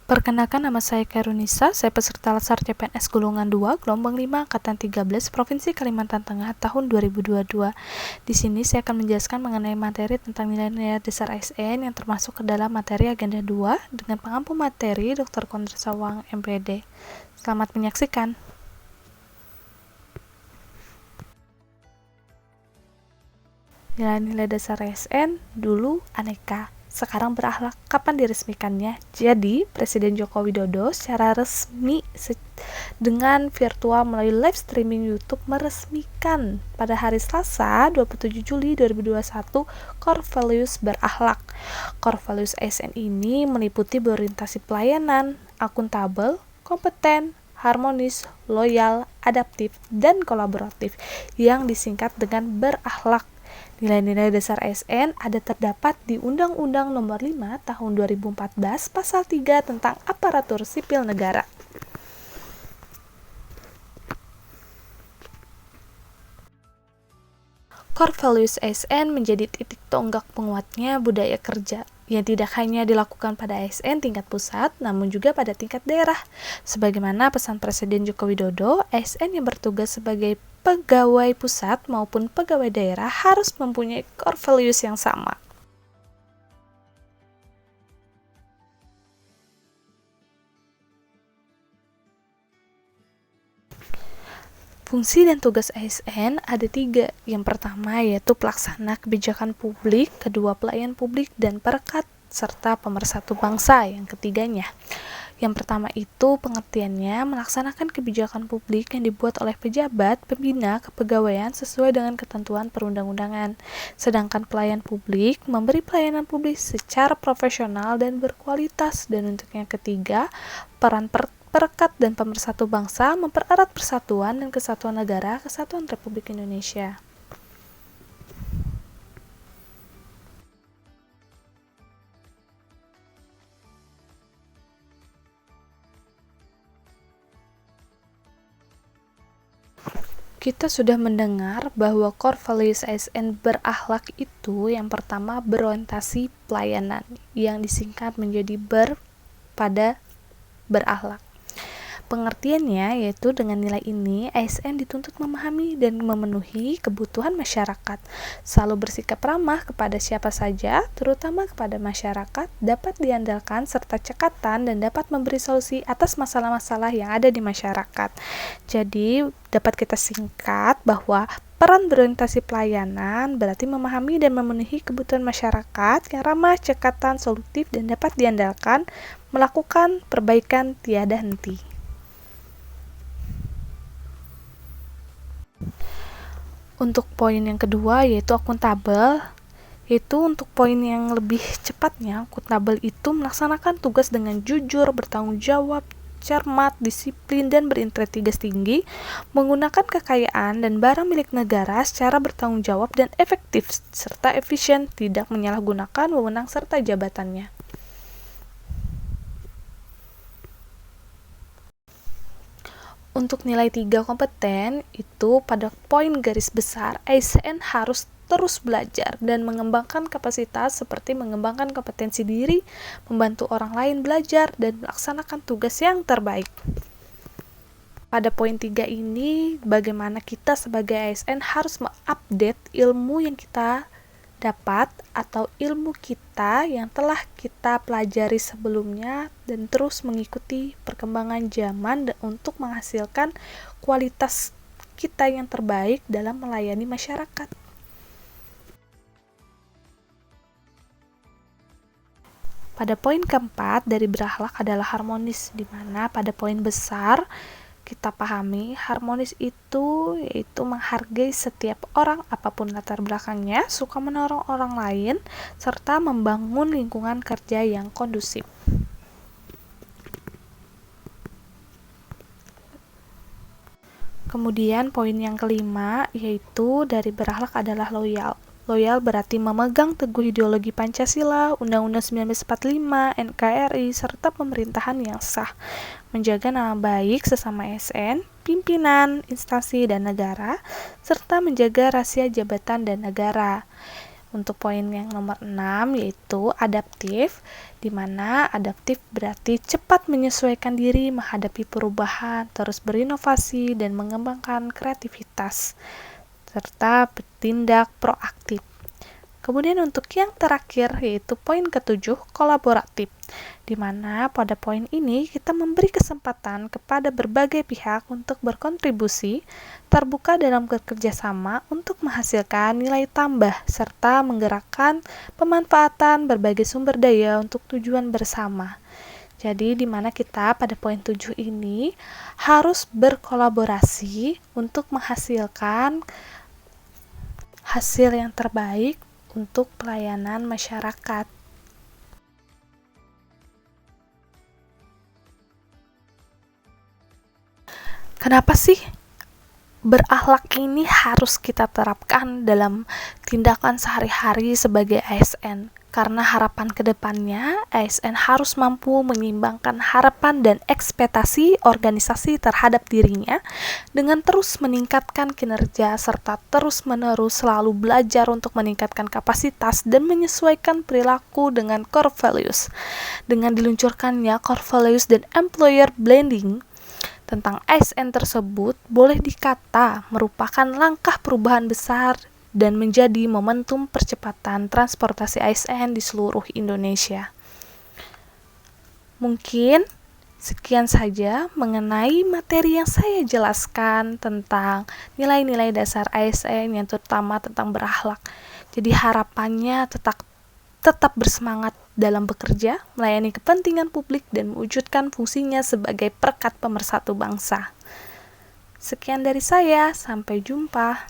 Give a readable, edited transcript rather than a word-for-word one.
Perkenalkan, nama saya Kairunisa, saya peserta Latsar CPNS Golongan 2, Gelombang 5, Angkatan 13, Provinsi Kalimantan Tengah, tahun 2022. Di sini saya akan menjelaskan mengenai materi tentang nilai-nilai dasar ASN yang termasuk ke dalam materi Agenda 2 dengan pengampu materi Dr. Kondra Sawang, MPD. Selamat menyaksikan. Nilai-nilai dasar ASN dulu aneka, sekarang berakhlak. Kapan diresmikannya? Jadi, Presiden Joko Widodo secara resmi dengan virtual melalui live streaming YouTube meresmikan pada hari Selasa 27 Juli 2021 Core Values berakhlak. Core Values ASN ini meliputi berorientasi pelayanan, akuntabel, kompeten, harmonis, loyal, adaptif, dan kolaboratif yang disingkat dengan berakhlak. Nilai-nilai dasar ASN ada terdapat di Undang-Undang Nomor 5 Tahun 2014 Pasal 3 tentang Aparatur Sipil Negara. Core Values ASN menjadi titik tonggak penguatnya budaya kerja yang tidak hanya dilakukan pada ASN tingkat pusat, namun juga pada tingkat daerah. Sebagaimana pesan Presiden Joko Widodo, ASN yang bertugas sebagai pegawai pusat maupun pegawai daerah harus mempunyai core values yang sama. Fungsi dan tugas ASN ada 3. Yang pertama yaitu pelaksana kebijakan publik, kedua pelayan publik, dan perekat serta pemersatu bangsa yang ketiganya. Yang pertama itu pengertiannya melaksanakan kebijakan publik yang dibuat oleh pejabat pembina kepegawaian sesuai dengan ketentuan perundang-undangan. Sedangkan pelayan publik memberi pelayanan publik secara profesional dan berkualitas. Dan untuk yang ketiga, peran perekat dan pemersatu bangsa mempererat persatuan dan kesatuan negara Kesatuan Republik Indonesia. Kita sudah mendengar bahwa core values ASN berakhlak itu yang pertama berorientasi pelayanan yang disingkat menjadi pada berakhlak. Pengertiannya yaitu dengan nilai ini ASN dituntut memahami dan memenuhi kebutuhan masyarakat, selalu bersikap ramah kepada siapa saja, terutama kepada masyarakat, dapat diandalkan serta cekatan dan dapat memberi solusi atas masalah-masalah yang ada di masyarakat. Jadi dapat kita singkat bahwa peran berorientasi pelayanan berarti memahami dan memenuhi kebutuhan masyarakat yang ramah, cekatan, solutif, dan dapat diandalkan, melakukan perbaikan tiada henti. Untuk poin yang kedua yaitu akuntabel, yaitu untuk poin yang lebih cepatnya, akuntabel itu melaksanakan tugas dengan jujur, bertanggung jawab, cermat, disiplin, dan berintegritas tinggi, menggunakan kekayaan dan barang milik negara secara bertanggung jawab dan efektif, serta efisien, tidak menyalahgunakan wewenang serta jabatannya. Untuk nilai 3 kompeten, itu pada poin garis besar, ASN harus terus belajar dan mengembangkan kapasitas seperti mengembangkan kompetensi diri, membantu orang lain belajar, dan melaksanakan tugas yang terbaik. Pada poin 3 ini, bagaimana kita sebagai ASN harus mengupdate ilmu yang kita dapat atau ilmu kita yang telah kita pelajari sebelumnya dan terus mengikuti perkembangan zaman untuk menghasilkan kualitas kita yang terbaik dalam melayani masyarakat. Pada poin keempat dari berakhlak adalah harmonis, di mana pada poin besar kita pahami harmonis itu yaitu menghargai setiap orang apapun latar belakangnya, suka menolong orang lain, serta membangun lingkungan kerja yang kondusif. Kemudian poin yang kelima yaitu dari berakhlak adalah loyal. Loyal berarti memegang teguh ideologi Pancasila, Undang-Undang 1945, NKRI, serta pemerintahan yang sah, menjaga nama baik sesama ASN, pimpinan, instansi, dan negara, serta menjaga rahasia jabatan dan negara. Untuk poin yang nomor 6 yaitu adaptif, di mana adaptif berarti cepat menyesuaikan diri menghadapi perubahan, terus berinovasi dan mengembangkan kreativitas, serta bertindak proaktif. Kemudian untuk yang terakhir yaitu poin ke-7, kolaboratif, di mana pada poin ini kita memberi kesempatan kepada berbagai pihak untuk berkontribusi, terbuka dalam bekerja sama untuk menghasilkan nilai tambah, serta menggerakkan pemanfaatan berbagai sumber daya untuk tujuan bersama. Jadi di mana kita pada poin 7 ini harus berkolaborasi untuk menghasilkan hasil yang terbaik untuk pelayanan masyarakat. Kenapa sih berakhlak ini harus kita terapkan dalam tindakan sehari-hari sebagai ASN? Karena harapan kedepannya, ASN harus mampu menyeimbangkan harapan dan ekspektasi organisasi terhadap dirinya dengan terus meningkatkan kinerja serta terus-menerus selalu belajar untuk meningkatkan kapasitas dan menyesuaikan perilaku dengan core values. Dengan diluncurkannya core values dan employer blending tentang ASN tersebut boleh dikata merupakan langkah perubahan besar dan menjadi momentum percepatan transportasi ASN di seluruh Indonesia. Mungkin sekian saja mengenai materi yang saya jelaskan tentang nilai-nilai dasar ASN yang terutama tentang berakhlak. Jadi harapannya tetap bersemangat dalam bekerja, melayani kepentingan publik dan mewujudkan fungsinya sebagai perekat pemersatu bangsa. Sekian dari saya, sampai jumpa.